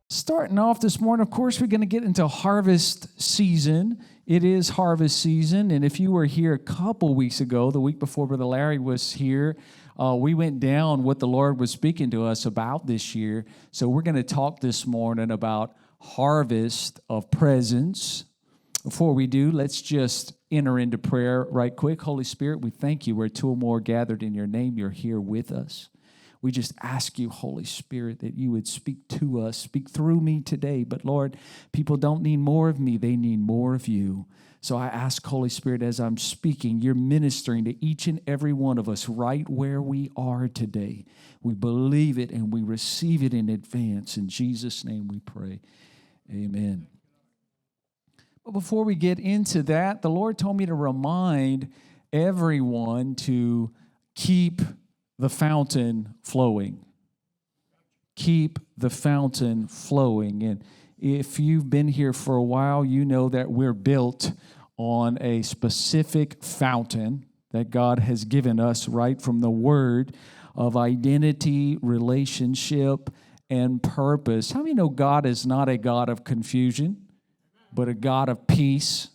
Starting off this morning, of course, we're going to get into harvest season. It is harvest season, and if you were here a couple weeks ago, the week before Brother Larry was here, we went down what the Lord was speaking to us about this year. So we're going to talk this morning about harvest of presence. Before we do, let's just enter into prayer right quick. Holy Spirit, we thank you. Where two or more gathered in your name, you're here with us. We just ask you, Holy Spirit, that you would speak to us, speak through me today. But Lord, people don't need more of me, they need more of you. So I ask, Holy Spirit, as I'm speaking, you're ministering to each and every one of us right where we are today. We believe it and we receive it in advance. In Jesus' name we pray. Amen. But before we get into that, the Lord told me to remind everyone to keep the fountain flowing. Keep the fountain flowing. And if you've been here for a while, you know that we're built on a specific fountain that God has given us right from the word of identity, relationship, and purpose. How many know God is not a God of confusion, but a God of peace?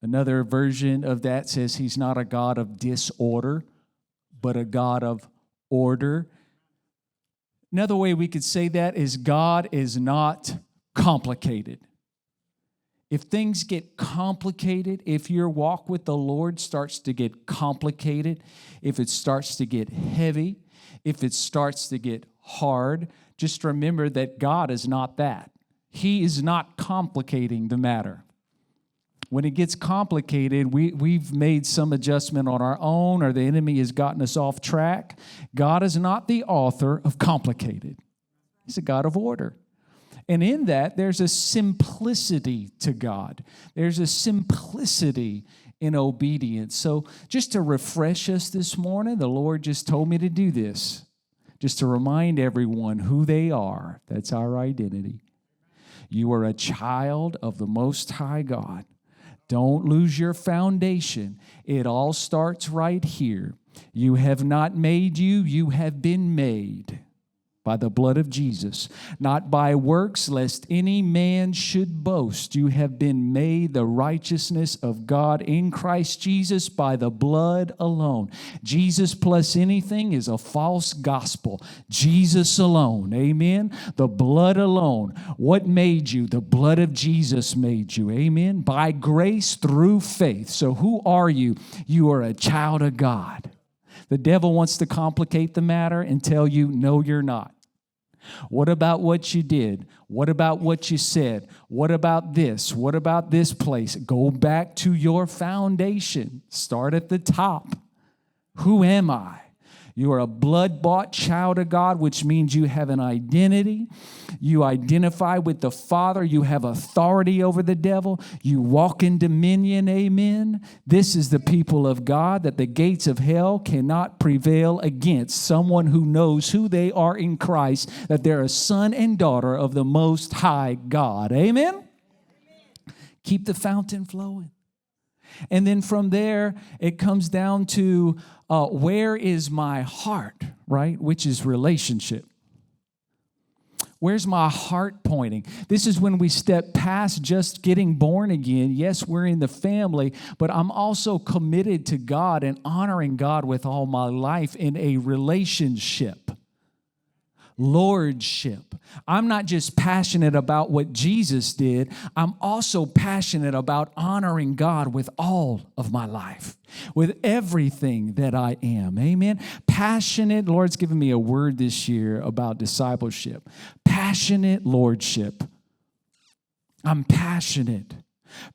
Another version of that says he's not a God of disorder, but a God of order. Another way we could say that is God is not complicated. If things get complicated, if your walk with the Lord starts to get complicated, if it starts to get heavy, if it starts to get hard, just remember that God is not that. He is not complicating the matter. When it gets complicated, we've made some adjustment on our own, or the enemy has gotten us off track. God is not the author of complicated. He's a God of order. And in that, there's a simplicity to God. There's a simplicity in obedience. So just to refresh us this morning, the Lord just told me to do this, just to remind everyone who they are. That's our identity. You are a child of the Most High God. Don't lose your foundation. It all starts right here. You have not made you, you have been made by the blood of Jesus, not by works, lest any man should boast. You have been made the righteousness of God in Christ Jesus by the blood alone. Jesus plus anything is a false gospel. Jesus alone, amen? The blood alone. What made you? The blood of Jesus made you, amen? By grace through faith. So who are you? You are a child of God. The devil wants to complicate the matter and tell you, no, you're not. What about what you did? What about what you said? What about this? What about this place? Go back to your foundation. Start at the top. Who am I? You are a blood-bought child of God, which means you have an identity. You identify with the Father. You have authority over the devil. You walk in dominion, amen. This is the people of God that the gates of hell cannot prevail against. Someone who knows who they are in Christ, that they're a son and daughter of the Most High God, amen. Keep the fountain flowing. And then from there, it comes down to where is my heart, right? Which is relationship. Where's my heart pointing? This is when we step past just getting born again. Yes, we're in the family, but I'm also committed to God and honoring God with all my life in a relationship. Lordship. I'm not just passionate about what Jesus did. I'm also passionate about honoring God with all of my life, with everything that I am. Amen. Passionate. Lord's given me a word this year about discipleship. Passionate lordship. I'm passionate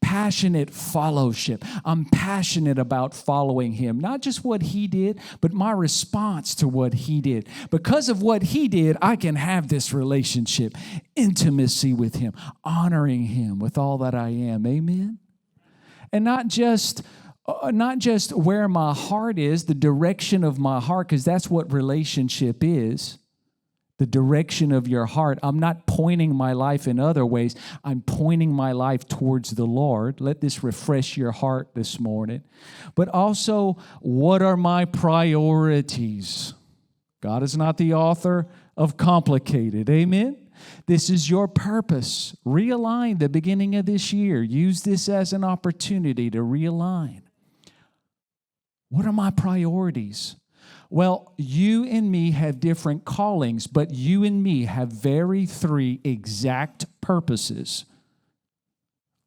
Passionate fellowship. I'm passionate about following him, not just what he did, but my response to what he did. Because of what he did, I can have this relationship, intimacy with him, honoring him with all that I am. Amen? And not just where my heart is, the direction of my heart, because that's what relationship is. The direction of your heart. I'm not pointing my life in other ways. I'm pointing my life towards the Lord. Let this refresh your heart this morning. But also, what are my priorities? God is not the author of complicated. Amen? This is your purpose. Realign the beginning of this year. Use this as an opportunity to realign. What are my priorities? Well, you and me have different callings, but you and me have three exact purposes.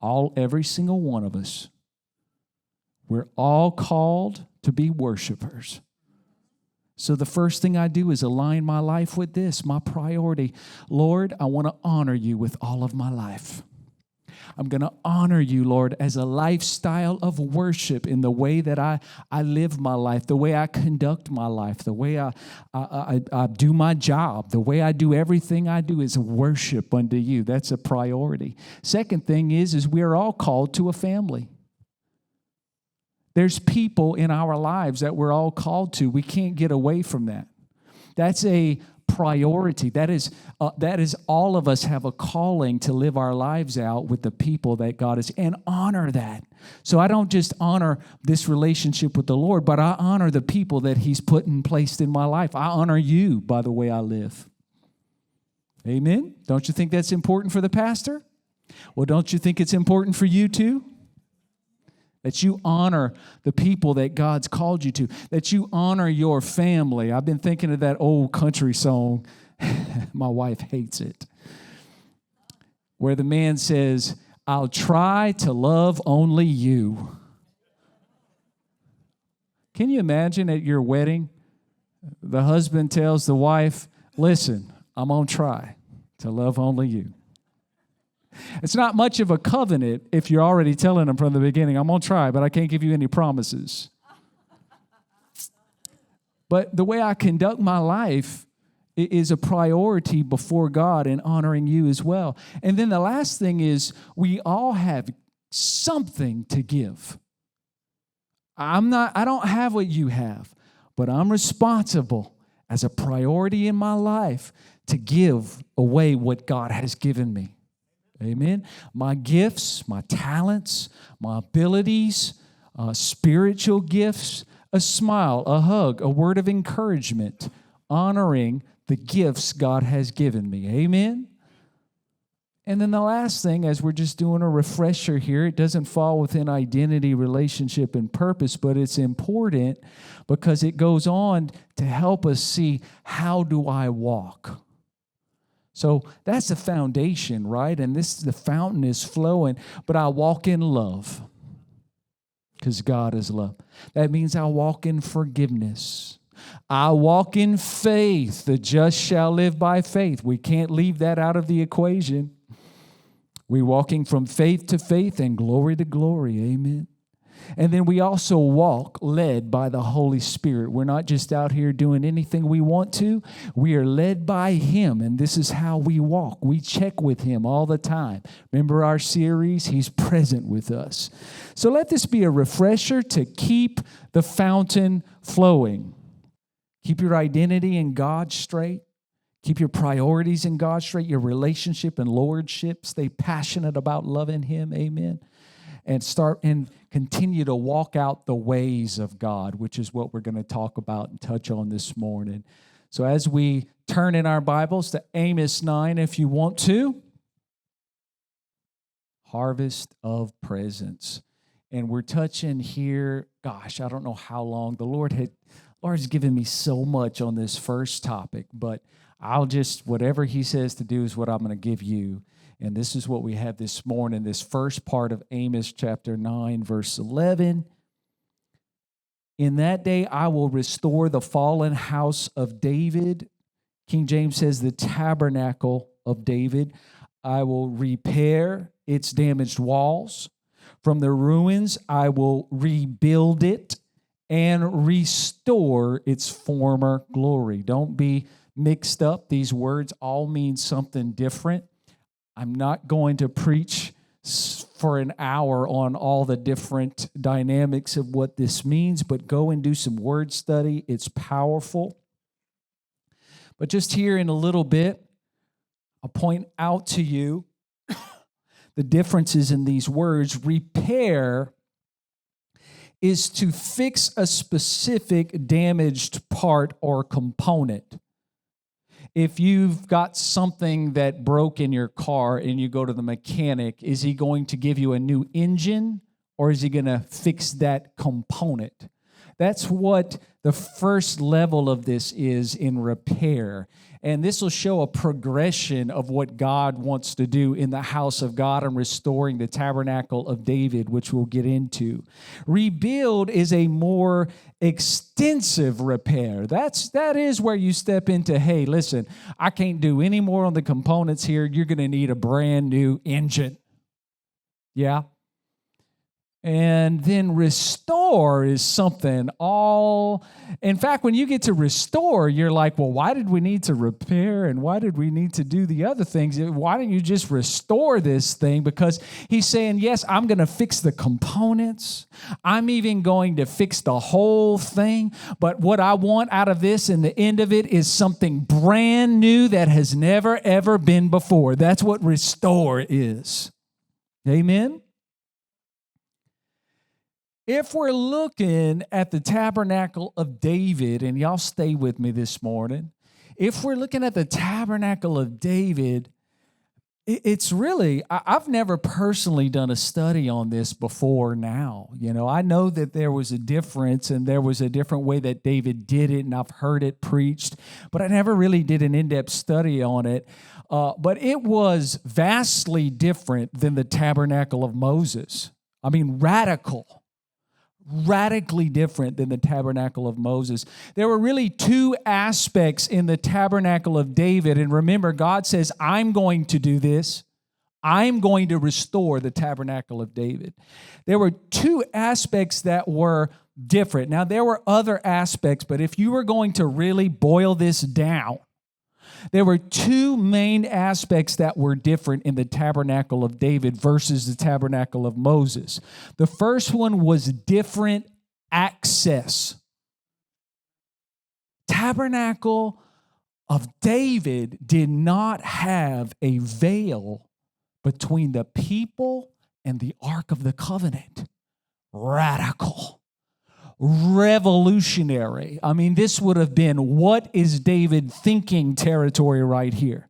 Every single one of us. We're all called to be worshipers. So the first thing I do is align my life with this, my priority. Lord, I want to honor you with all of my life. I'm going to honor you, Lord, as a lifestyle of worship in the way that I live my life, the way I conduct my life, the way I do my job, the way I do everything I do is worship unto you. That's a priority. Second thing is we are all called to a family. There's people in our lives that we're all called to. We can't get away from that. That's a priority. That is all of us have a calling to live our lives out with the people that God is, and honor that. So I don't just honor this relationship with the Lord, but I honor the people that he's put and placed in my life. I honor you by the way I live. Amen? Don't you think that's important for the pastor? Well, don't you think it's important for you too? That you honor the people that God's called you to, that you honor your family. I've been thinking of that old country song. My wife hates it. Where the man says, I'll try to love only you. Can you imagine at your wedding, the husband tells the wife, listen, I'm going to try to love only you. It's not much of a covenant if you're already telling them from the beginning, I'm going to try, but I can't give you any promises. But the way I conduct my life is a priority before God and honoring you as well. And then the last thing is we all have something to give. I don't have what you have, but I'm responsible as a priority in my life to give away what God has given me. Amen. My gifts, my talents, my abilities, spiritual gifts, a smile, a hug, a word of encouragement, honoring the gifts God has given me. Amen. And then the last thing, as we're just doing a refresher here, it doesn't fall within identity, relationship, and purpose, but it's important because it goes on to help us see, how do I walk? So that's the foundation, right? And the fountain is flowing, but I walk in love because God is love. That means I walk in forgiveness. I walk in faith. The just shall live by faith. We can't leave that out of the equation. We're walking from faith to faith and glory to glory. Amen. And then we also walk led by the Holy Spirit. We're not just out here doing anything we want to. We are led by Him, and this is how we walk. We check with Him all the time. Remember our series? He's present with us. So let this be a refresher to keep the fountain flowing. Keep your identity in God straight. Keep your priorities in God straight, your relationship and lordship. Stay passionate about loving Him. Amen. And start and continue to walk out the ways of God, which is what we're going to talk about and touch on this morning. So as we turn in our Bibles to Amos 9, if you want to, harvest of presence. And we're touching here, gosh, I don't know how long. The Lord's given me so much on this first topic, but I'll just, whatever He says to do is what I'm going to give you. And this is what we have this morning, this first part of Amos chapter 9, verse 11. In that day I will restore the fallen house of David. King James says the tabernacle of David. I will repair its damaged walls From the ruins I will rebuild it and restore its former glory. Don't be mixed up. These words all mean something different. I'm not going to preach for an hour on all the different dynamics of what this means, but go and do some word study. It's powerful. But just here in a little bit, I'll point out to you the differences in these words. Repair is to fix a specific damaged part or component. If you've got something that broke in your car and you go to the mechanic, is he going to give you a new engine or is he going to fix that component? That's what the first level of this is in repair. And this will show a progression of what God wants to do in the house of God and restoring the tabernacle of David, which we'll get into. Rebuild is a more extensive repair. That is where you step into, hey, listen, I can't do any more on the components here. You're going to need a brand new engine. Yeah? And then restore is something in fact, when you get to restore, you're like, well, why did we need to repair and why did we need to do the other things? Why don't you just restore this thing? Because he's saying, yes, I'm going to fix the components. I'm even going to fix the whole thing. But what I want out of this and the end of it is something brand new that has never, ever been before. That's what restore is. Amen? If we're looking at the tabernacle of David, and y'all stay with me this morning, if we're looking at the tabernacle of David, it's really, I've never personally done a study on this before now. You know, I know that there was a difference and there was a different way that David did it, and I've heard it preached, but I never really did an in-depth study on it. But it was vastly different than the tabernacle of Moses. I mean, radically different than the tabernacle of Moses. There were really two aspects in the tabernacle of David. And remember, God says, I'm going to do this. I'm going to restore the tabernacle of David. There were two aspects that were different. Now, there were other aspects, but if you were going to really boil this down, there were two main aspects that were different in the tabernacle of David versus the tabernacle of Moses. The first one was different access. Tabernacle of David did not have a veil between the people and the Ark of the Covenant. Radical. Revolutionary. I mean, this would have been what is David thinking territory right here.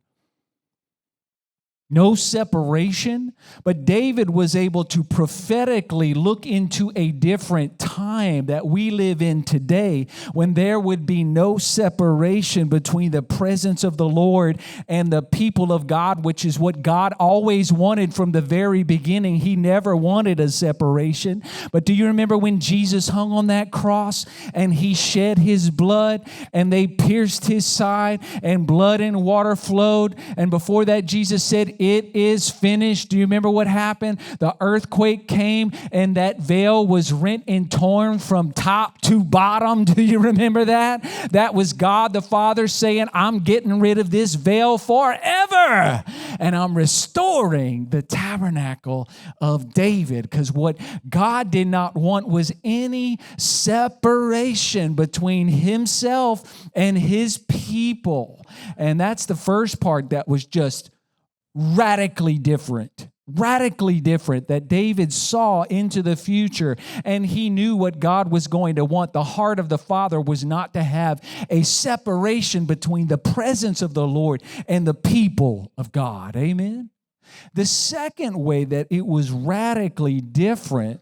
No separation, but David was able to prophetically look into a different time that we live in today when there would be no separation between the presence of the Lord and the people of God, which is what God always wanted from the very beginning. He never wanted a separation. But do you remember when Jesus hung on that cross and he shed his blood and they pierced his side and blood and water flowed? And before that, Jesus said, "It is finished." Do you remember what happened? The earthquake came and that veil was rent and torn from top to bottom. Do you remember that? That was God the Father saying, I'm getting rid of this veil forever. And I'm restoring the tabernacle of David, because what God did not want was any separation between himself and his people. And that's the first part that was just radically different that David saw into the future, and he knew what God was going to want. The heart of the Father was not to have a separation between the presence of the Lord and the people of God. Amen? The second way that it was radically different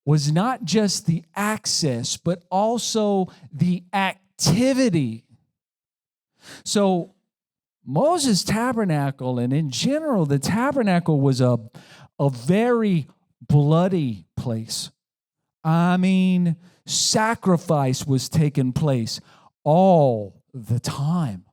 was not just the access, but also the activity. So Moses' tabernacle, and in general, the tabernacle was a very bloody place. I mean, sacrifice was taking place all the time.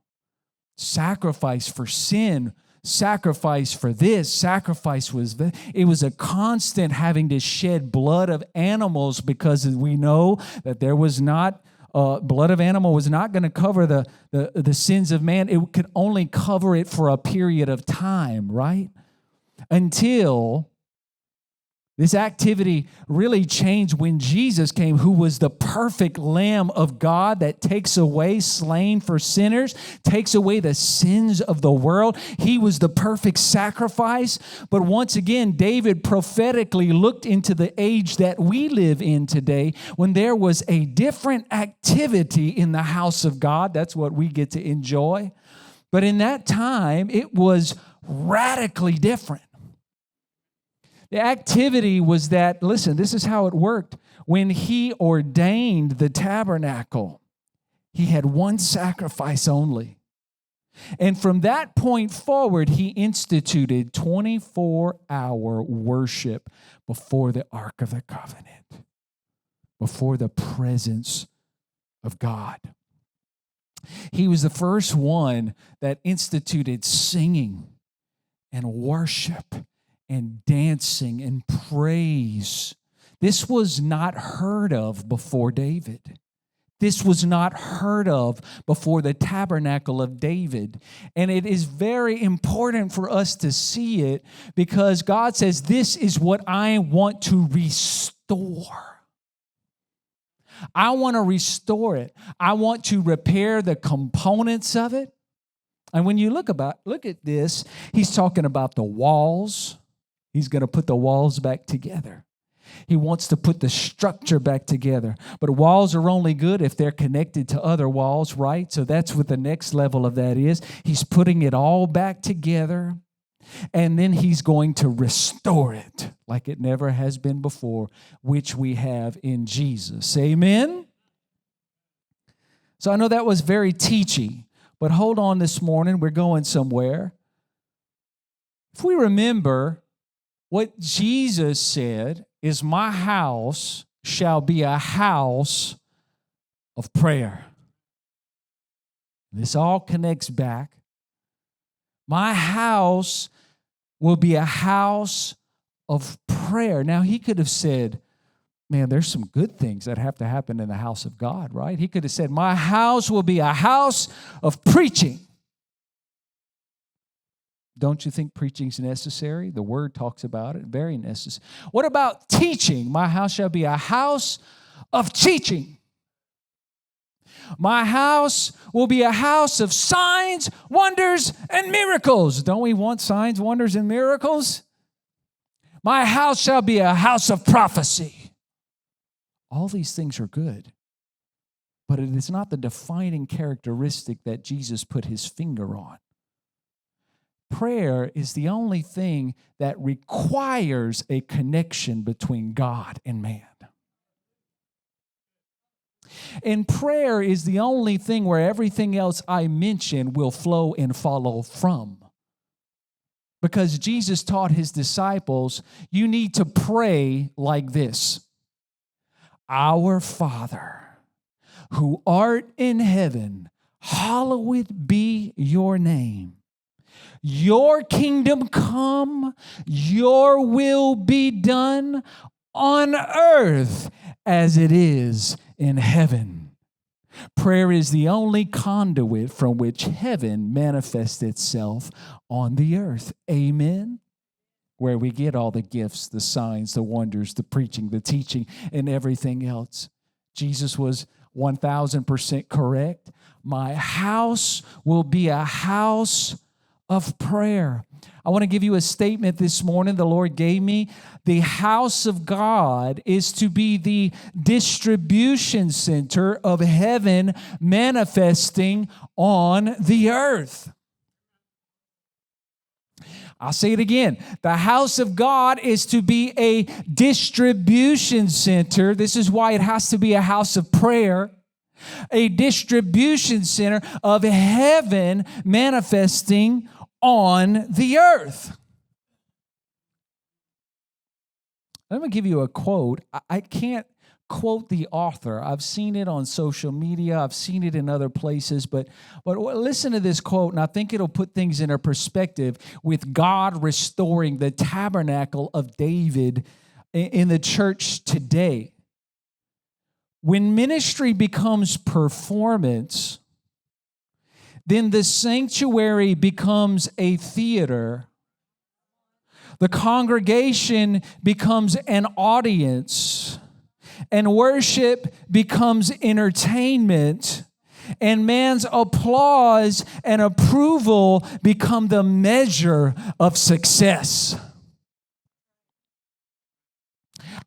Sacrifice for sin, sacrifice for this, sacrifice was, it was a constant having to shed blood of animals, because we know that there was not, blood of animal was not going to cover the sins of man. It could only cover it for a period of time, right? Until this activity really changed when Jesus came, who was the perfect Lamb of God that takes away, slain for sinners, takes away the sins of the world. He was the perfect sacrifice. But once again, David prophetically looked into the age that we live in today, when there was a different activity in the house of God. That's what we get to enjoy. But in that time, it was radically different. The activity was that, listen, this is how it worked. When he ordained the tabernacle, he had one sacrifice only. And from that point forward, he instituted 24-hour worship before the Ark of the Covenant, before the presence of God. He was the first one that instituted singing and worship and dancing and praise. This was not heard of before David. This was not heard of before the tabernacle of David. And it is very important for us to see it, because God says, this is what I want to restore. I want to restore it. I want to repair the components of it. And when you look at this, he's talking about the walls. He's going to put the walls back together. He wants to put the structure back together. But walls are only good if they're connected to other walls, right? So that's what the next level of that is. He's putting it all back together, and then he's going to restore it like it never has been before, which we have in Jesus. Amen? So I know that was very teachy, but hold on this morning. We're going somewhere. If we remember, what Jesus said is, my house shall be a house of prayer. This all connects back. My house will be a house of prayer. Now, he could have said, man, there's some good things that have to happen in the house of God, right? He could have said, my house will be a house of preaching. Don't you think preaching is necessary? The Word talks about it, very necessary. What about teaching? My house shall be a house of teaching. My house will be a house of signs, wonders, and miracles. Don't we want signs, wonders, and miracles? My house shall be a house of prophecy. All these things are good, but it is not the defining characteristic that Jesus put his finger on. Prayer is the only thing that requires a connection between God and man. And prayer is the only thing where everything else I mention will flow and follow from. Because Jesus taught his disciples, you need to pray like this: Our Father, who art in heaven, hallowed be your name. Your kingdom come, your will be done on earth as it is in heaven. Prayer is the only conduit from which heaven manifests itself on the earth. Amen? Where we get all the gifts, the signs, the wonders, the preaching, the teaching, and everything else. Jesus was 1,000% correct. My house will be a house of prayer. I want to give you a statement this morning the Lord gave me. The house of God is to be the distribution center of heaven manifesting on the earth. I'll say it again. The house of God is to be a distribution center. This is why it has to be a house of prayer. A distribution center of heaven manifesting on the earth. Let me give you a quote. I can't quote the author. I've seen it on social media. I've seen it in other places. But listen to this quote, and I think it'll put things in a perspective with God restoring the tabernacle of David in the church today. When ministry becomes performance, then the sanctuary becomes a theater. The congregation becomes an audience, and worship becomes entertainment, and man's applause and approval become the measure of success.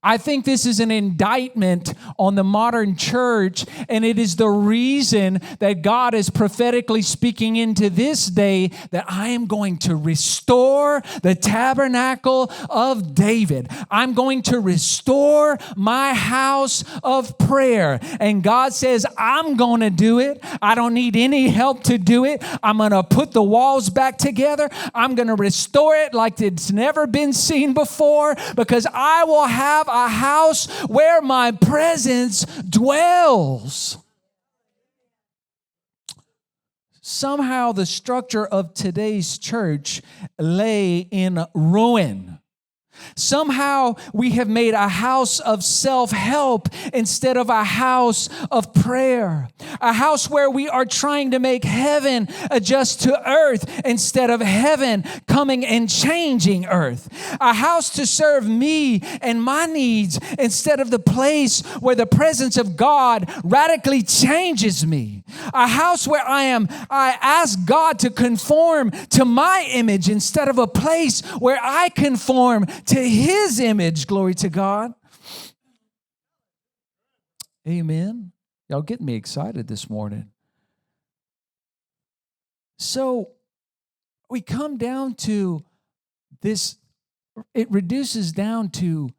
I think this is an indictment on the modern church, and it is the reason that God is prophetically speaking into this day that I am going to restore the tabernacle of David. I'm going to restore my house of prayer. And God says, I'm going to do it. I don't need any help to do it. I'm going to put the walls back together. I'm going to restore it like it's never been seen before, because I will have a house where my presence dwells. Somehow the structure of today's church lay in ruin. Somehow we have made a house of self-help instead of a house of prayer. A house where we are trying to make heaven adjust to earth instead of heaven coming and changing earth. A house to serve me and my needs instead of the place where the presence of God radically changes me. A house where I ask God to conform to my image instead of a place where I conform to His image. Glory to God. Amen. Y'all getting me excited this morning. So we come down to this, it reduces down to,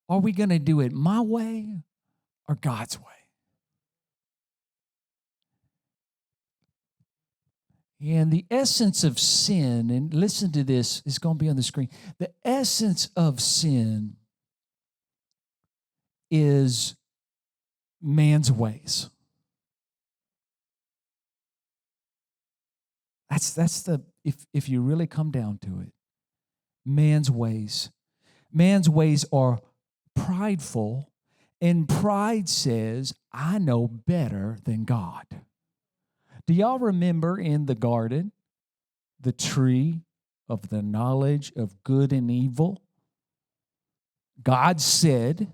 are we going to do it my way or God's way? And the essence of sin, and listen to this, it's going to be on the screen. The essence of sin is man's ways. That's the, if you really come down to it, man's ways. Man's ways are prideful, and pride says, I know better than God. Do y'all remember in the garden, the tree of the knowledge of good and evil? God said,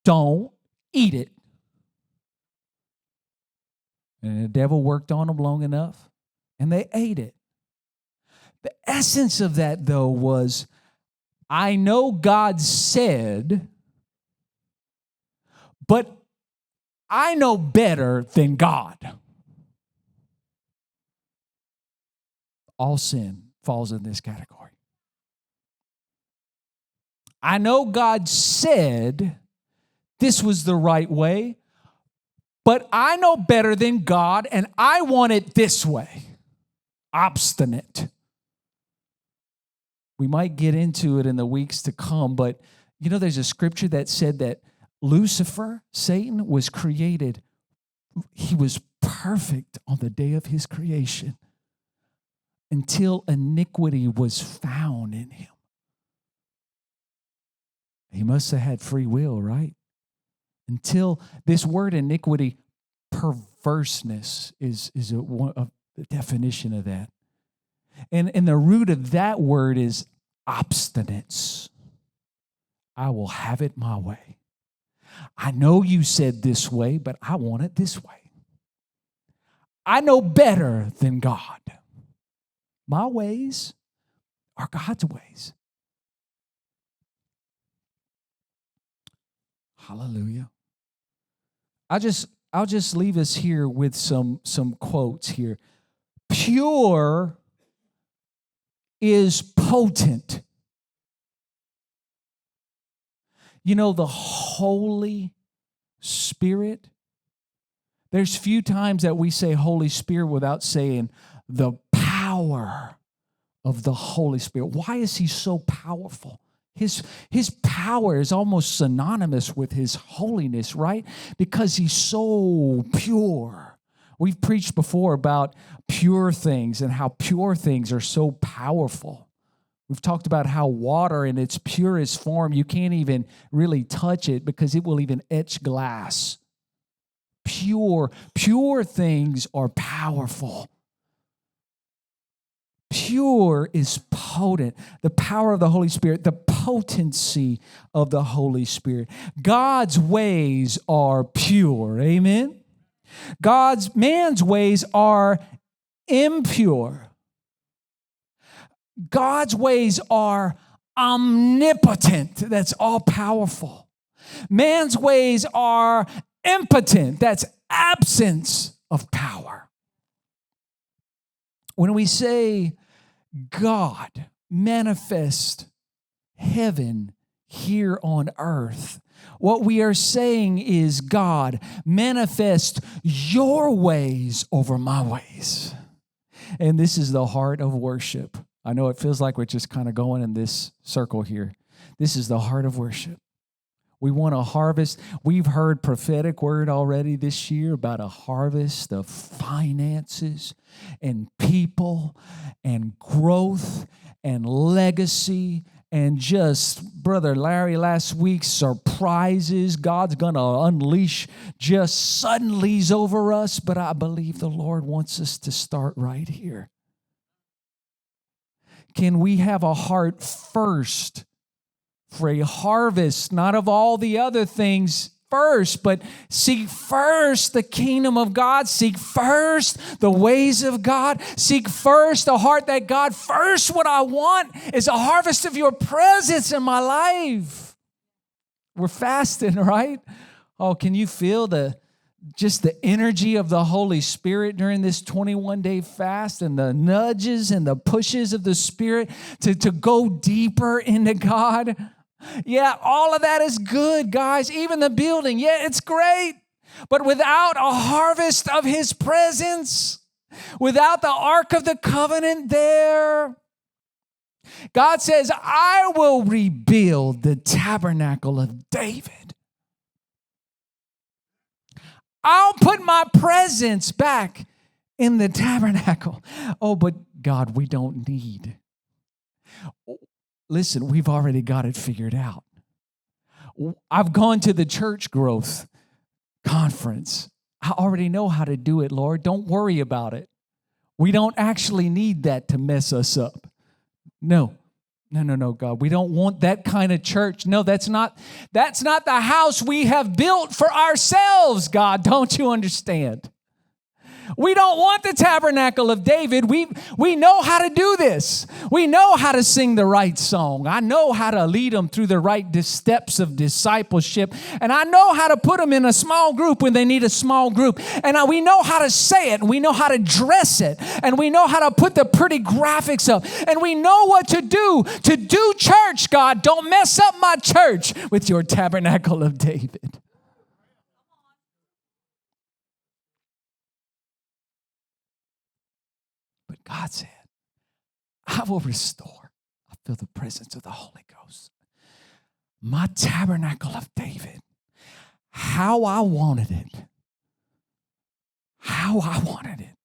don't eat it. And the devil worked on them long enough, and they ate it. The essence of that, though, was, I know God said, but I know better than God. All sin falls in this category. I know God said this was the right way, but I know better than God, and I want it this way. Obstinate. We might get into it in the weeks to come, but you know, there's a scripture that said that Lucifer, Satan, was created. He was perfect on the day of his creation until iniquity was found in him. He must have had free will, right? Until this word iniquity, perverseness is a definition of that. And the root of that word is obstinance. I will have it my way. I know you said this way, but I want it this way. I know better than God. My ways are God's ways. Hallelujah. I'll just leave us here with some quotes here. Pure is potent. You know, the Holy Spirit, there's few times that we say Holy Spirit without saying the power of the Holy Spirit. Why is He so powerful? His power is almost synonymous with his holiness, right? Because he's so pure. We've preached before about pure things and how pure things are so powerful. We've talked about how water in its purest form, you can't even really touch it because it will even etch glass. Pure things are powerful. Pure is potent. The power of the Holy Spirit, the potency of the Holy Spirit. God's ways are pure. Amen? Man's ways are impure. God's ways are omnipotent. That's all powerful. Man's ways are impotent. That's absence of power. When we say God manifest heaven here on earth, what we are saying is, God, manifest your ways over my ways. And this is the heart of worship. I know it feels like we're just kind of going in this circle here. This is the heart of worship. We want a harvest. We've heard prophetic word already this year about a harvest of finances and people and growth and legacy and just, Brother Larry, last week, surprises. God's going to unleash just suddenlies over us, but I believe the Lord wants us to start right here. Can we have a heart first for a harvest, not of all the other things first, but seek first the kingdom of God, seek first the ways of God, seek first the heart that God, first what I want is a harvest of your presence in my life. We're fasting, right? Oh, can you feel just the energy of the Holy Spirit during this 21-day fast and the nudges and the pushes of the Spirit to go deeper into God? Yeah, all of that is good, guys. Even the building, yeah, it's great. But without a harvest of His presence, without the Ark of the Covenant there, God says, I will rebuild the tabernacle of David. I'll put my presence back in the tabernacle. Oh, but God, we don't need. Listen, we've already got it figured out. I've gone to the church growth conference. I already know how to do it, Lord. Don't worry about it. We don't actually need that to mess us up. No, God. We don't want that kind of church. No, that's not the house we have built for ourselves, God. Don't you understand? We don't want the tabernacle of David. We know how to do this. We know how to sing the right song. I know how to lead them through the right steps of discipleship. And I know how to put them in a small group when they need a small group. And we know how to say it. And we know how to dress it. And we know how to put the pretty graphics up. And we know what to do church, God. Don't mess up my church with your tabernacle of David. God said, I will restore. I feel the presence of the Holy Ghost. My tabernacle of David, how I wanted it. How I wanted it.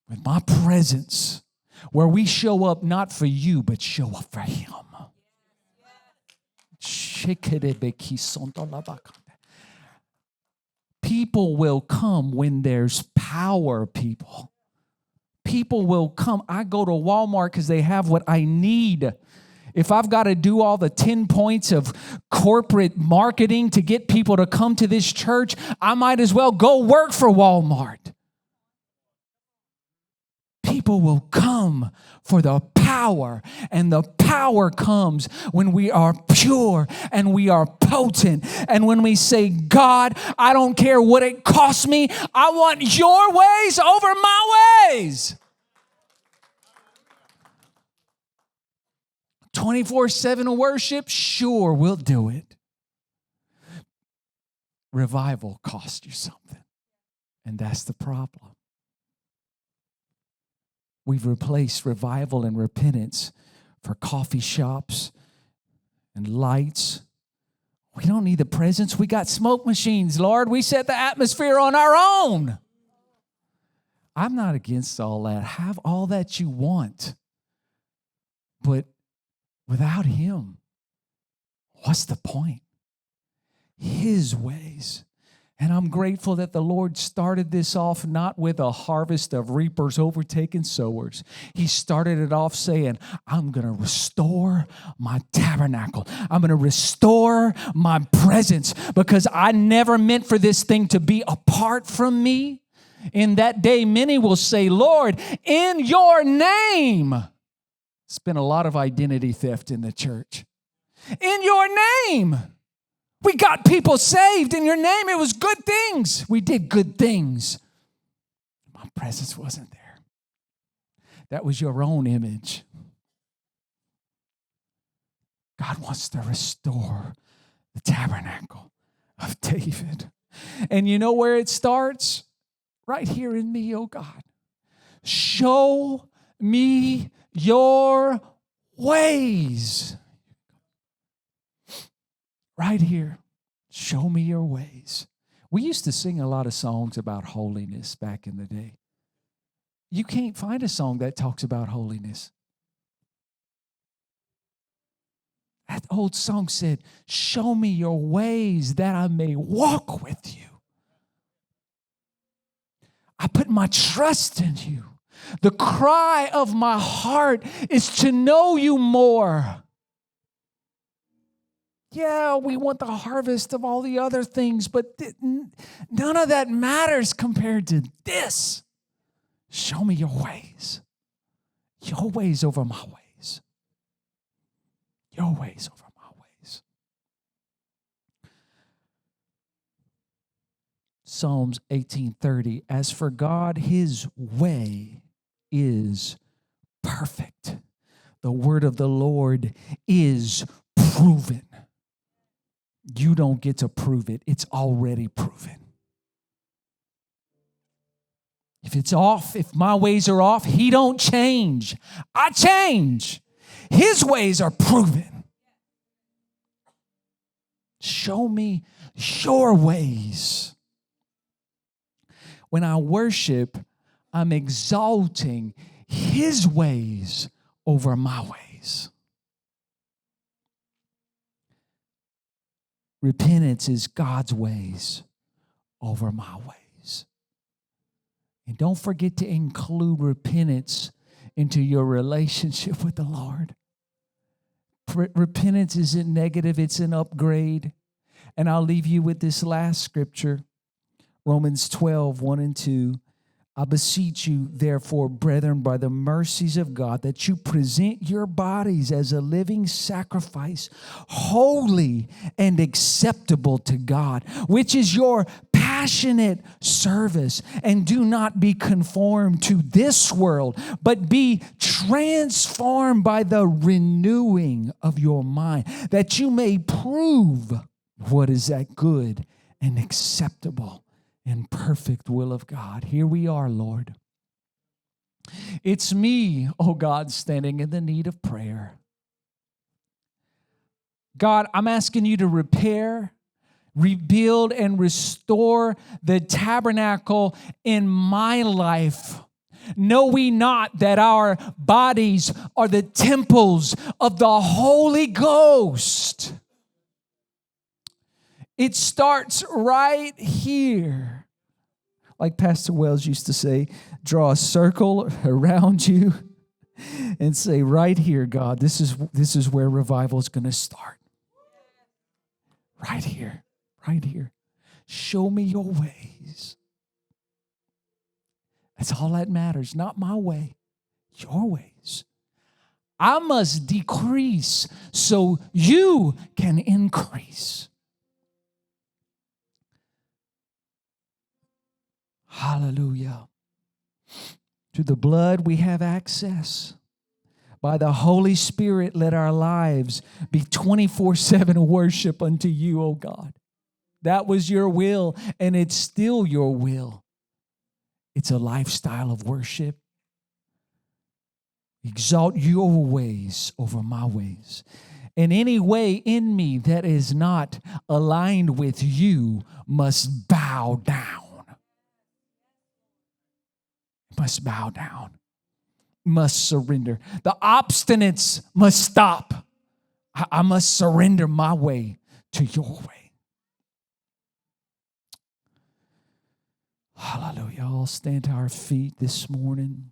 With my presence, where we show up not for you, but show up for Him. People will come when there's power, people. People will come. I go to Walmart because they have what I need. If I've got to do all the 10 points of corporate marketing to get people to come to this church, I might as well go work for Walmart. People will come for the power, and the power comes when we are pure and we are potent. And when we say, God, I don't care what it costs me, I want your ways over my ways. 24/7 worship, sure, we'll do it. Revival costs you something, and that's the problem. We've replaced revival and repentance for coffee shops and lights. We don't need the presence. We got smoke machines, Lord. We set the atmosphere on our own. I'm not against all that. Have all that you want. But without Him, what's the point? His ways. And I'm grateful that the Lord started this off not with a harvest of reapers overtaking sowers. He started it off saying, I'm going to restore my tabernacle. I'm going to restore my presence because I never meant for this thing to be apart from me. In that day, many will say, Lord, in your name. It's been a lot of identity theft in the church. In your name. We got people saved in your name. It was good things. We did good things. My presence wasn't there. That was your own image. God wants to restore the tabernacle of David. And you know where it starts? Right here in me, oh God. Show me your ways. Right here, show me your ways. We used to sing a lot of songs about holiness back in the day. You can't find a song that talks about holiness. That old song said, show me your ways that I may walk with you. I put my trust in you. The cry of my heart is to know you more. Yeah, we want the harvest of all the other things, but none of that matters compared to this. Show me your ways. Your ways over my ways. Your ways over my ways. Psalms 18:30, as for God, His way is perfect. The word of the Lord is proven. You don't get to prove it. It's already proven. If it's off, if my ways are off, He don't change. I change. His ways are proven. Show me your ways. When I worship, I'm exalting His ways over my ways. Repentance is God's ways over my ways. And don't forget to include repentance into your relationship with the Lord. Repentance isn't negative, it's an upgrade. And I'll leave you with this last scripture, Romans 12:1-2. I beseech you, therefore, brethren, by the mercies of God, that you present your bodies as a living sacrifice, holy and acceptable to God, which is your passionate service. And do not be conformed to this world, but be transformed by the renewing of your mind, that you may prove what is that good and acceptable and perfect will of God. Here we are, Lord. It's me, oh God, standing in the need of prayer. God, I'm asking you to repair, rebuild, and restore the tabernacle in my life. Know we not that our bodies are the temples of the Holy Ghost? It starts right here. Like Pastor Wells used to say, draw a circle around you and say, right here, God, this is where revival is going to start. Right here, right here. Show me your ways. That's all that matters. Not my way, your ways. I must decrease so you can increase. Hallelujah. To the blood we have access. By the Holy Spirit, let our lives be 24/7 worship unto you, O God. That was your will, and it's still your will. It's a lifestyle of worship. Exalt your ways over my ways. And any way in me that is not aligned with you must bow down. Must bow down. Must surrender. The obstinates must stop. I must surrender my way to your way. Hallelujah. All stand to our feet this morning.